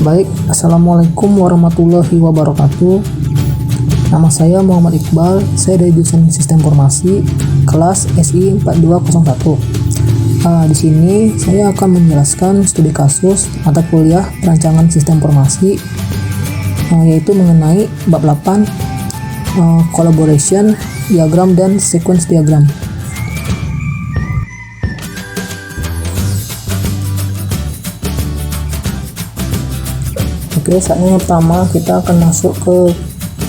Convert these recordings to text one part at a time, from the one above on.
Baik, Assalamualaikum warahmatullahi wabarakatuh. Nama saya Muhammad Iqbal, saya dari jurusan Sistem Informasi kelas SI 4201. Di sini saya akan menjelaskan studi kasus mata kuliah perancangan sistem informasi, yaitu mengenai bab 8 collaboration, diagram dan sequence diagram. Oke, saatnya yang pertama kita akan masuk ke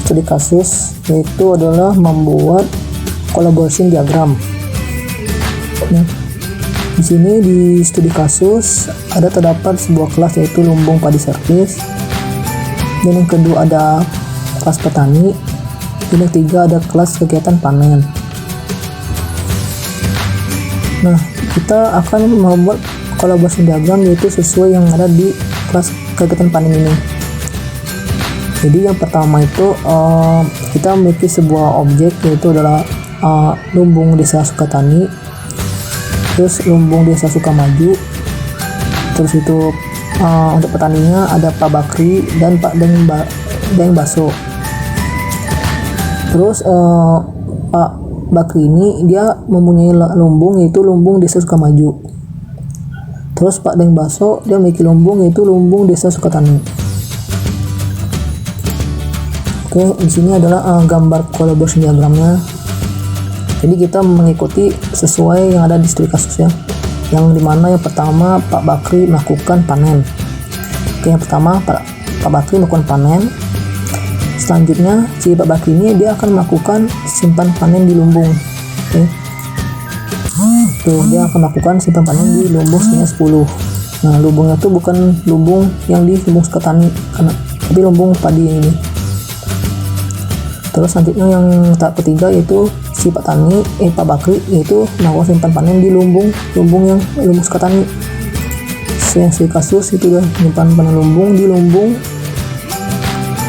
studi kasus, yaitu adalah membuat collaboration diagram. Di sini di studi kasus ada terdapat sebuah kelas, yaitu lumbung padi servis, dan yang kedua ada kelas petani, dan yang ketiga ada kelas kegiatan panen. Nah, kita akan membuat collaboration diagram yaitu sesuai yang ada di kelas kegiatan panen ini. Jadi yang pertama itu kita memiliki sebuah objek, yaitu adalah lumbung desa Sukatani, terus lumbung desa Sukamaju, terus itu untuk petaninya ada Pak Bakri dan Pak Deng Baso. Terus Pak Bakri ini dia mempunyai lumbung, yaitu lumbung desa Sukamaju. Terus Pak Deng Baso dia memiliki lumbung, yaitu lumbung desa Sukatani. Oke, di sini adalah gambar collaboration diagramnya. Jadi kita mengikuti sesuai yang ada di studi kasusnya. Yang dimana yang pertama Pak Bakri melakukan panen. Oke, yang pertama Pak Bakri melakukan panen. Selanjutnya si Pak Bakri ini dia akan melakukan simpan panen di lumbung. Oke. Tuh, dia akan melakukan simpan panen di lumbung sebanyak 10. Nah, lumbungnya tuh bukan lumbung yang di lumbung Sukatani, tapi lumbung padi ini. Terus selanjutnya yang tahap ketiga yaitu si Pak Bakri yaitu melakukan simpan panen di lumbung yang lumbung Sukatani. Yang si kasus itu udah simpan panen lumbung di lumbung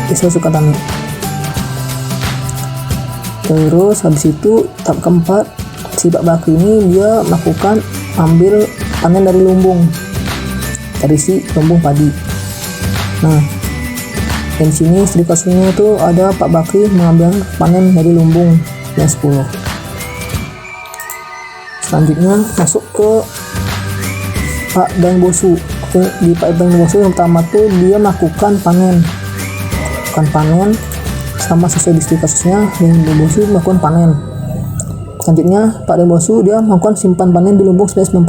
desa Sukatani. Terus habis itu tahap keempat, si Pak Bakri ini dia melakukan ambil panen dari lumbung, dari si lumbung padi. Nah, dan sini studi kasusnya itu ada Pak Bakri mengambil panen dari lumbung yang 10. Selanjutnya masuk ke Pak Deng Bosu. Oke, di Pak Deng Bosu yang pertama tuh dia melakukan panen, sama sesuai di studi kasusnya. Deng Bosu melakukan panen. Selanjutnya Pak Deng Bosu dia melakukan simpan panen di lumbung 90.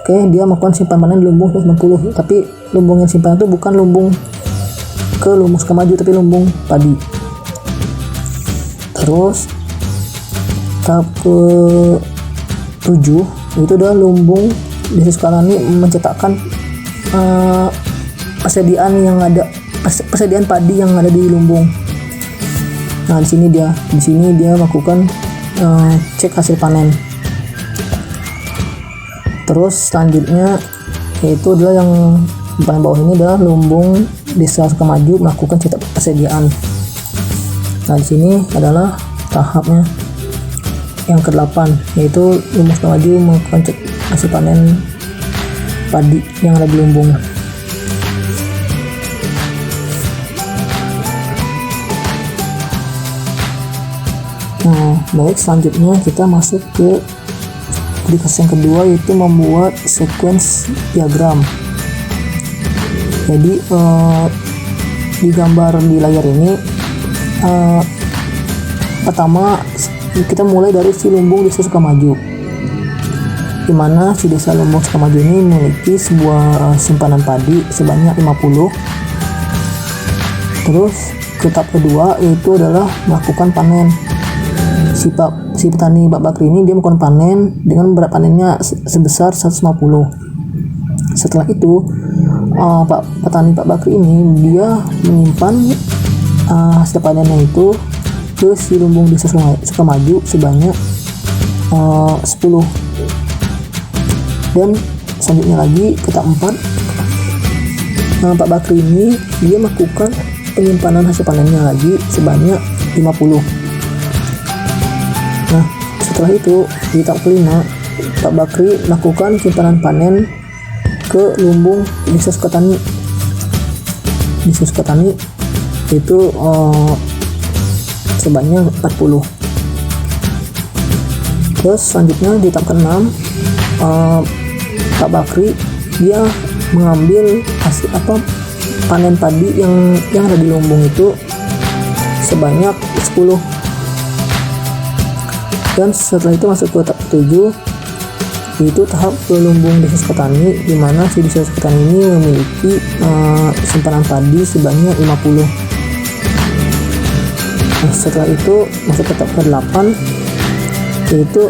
Oke, dia melakukan simpan panen di lumbung 90, tapi lumbung yang simpan itu bukan lumbung ke lumbung Sukamaju, tapi lumbung padi. Terus tahap ke-7 itu adalah lumbung desa Sukatani mencetakkan persediaan padi yang ada di lumbung. Nah, di sini dia melakukan cek hasil panen. Terus selanjutnya yaitu adalah yang paling bawah ini adalah lumbung desa Sukamaju melakukan cetak persediaan. Nah, di sini adalah tahapnya yang ke-8, yaitu lumbung Sukamaju melakukan cek hasil panen padi yang ada di lumbung. Nah, baik, selanjutnya kita masuk ke kasus yang kedua, yaitu membuat sequence diagram. Jadi di gambar di layar ini pertama kita mulai dari si lumbung desa Sukamaju, dimana si desa lumbung Sukamaju ini memiliki sebuah simpanan padi sebanyak 50. Terus ke tahap kedua yaitu adalah melakukan panen. Si petani Pak Bakri ini dia melakukan panen dengan berat panennya sebesar 150. Setelah itu petani Pak Bakri ini dia menyimpan hasil panennya itu ke si lumbung desa Sukamaju sebanyak 10. Dan selanjutnya lagi ke tahap 4, Pak Bakri ini dia melakukan penyimpanan hasil panennya lagi sebanyak 50. Nah, setelah itu di tahap kelima Pak Bakri melakukan simpanan panen ke lumbung desa Sukatani desa Sukatani itu sebanyak 40. Terus selanjutnya di tahap ke-6 Pak Bakri dia mengambil hasil panen padi yang ada di lumbung itu sebanyak 10. Dan setelah itu masuk ke tahap 7, yaitu tahap lumbung desa Sukatani, di mana si desa Sukatani ini memiliki simpanan padi sebanyak 50. Nah, setelah itu masuk ke tahap ke-8, yaitu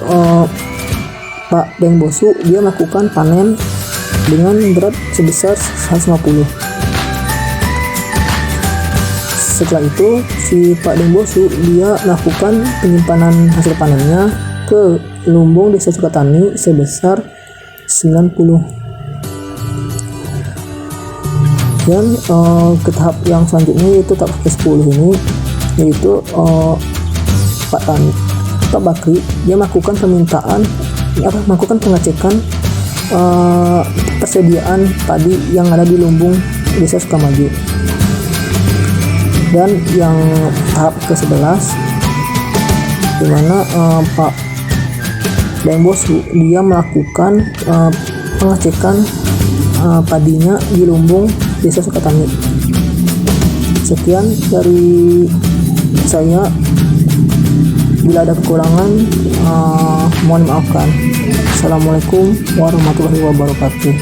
Pak Deng Bosu dia melakukan panen dengan berat sebesar 150. Setelah itu si Pak Deng Bosu dia melakukan penyimpanan hasil panennya ke lumbung desa Sukatani sebesar 90. Dan ke tahap yang selanjutnya yaitu tahap ke-10 ini, yaitu Pak Bakri dia melakukan melakukan pengecekan persediaan padi yang ada di lumbung desa Sukamaju. Dan yang tahap ke-11, di mana Pak Deng Bosu dia melakukan pengecekan padinya di lumbung desa Sukatani. Sekian dari saya, bila ada kekurangan mohon maafkan. Assalamualaikum warahmatullahi wabarakatuh.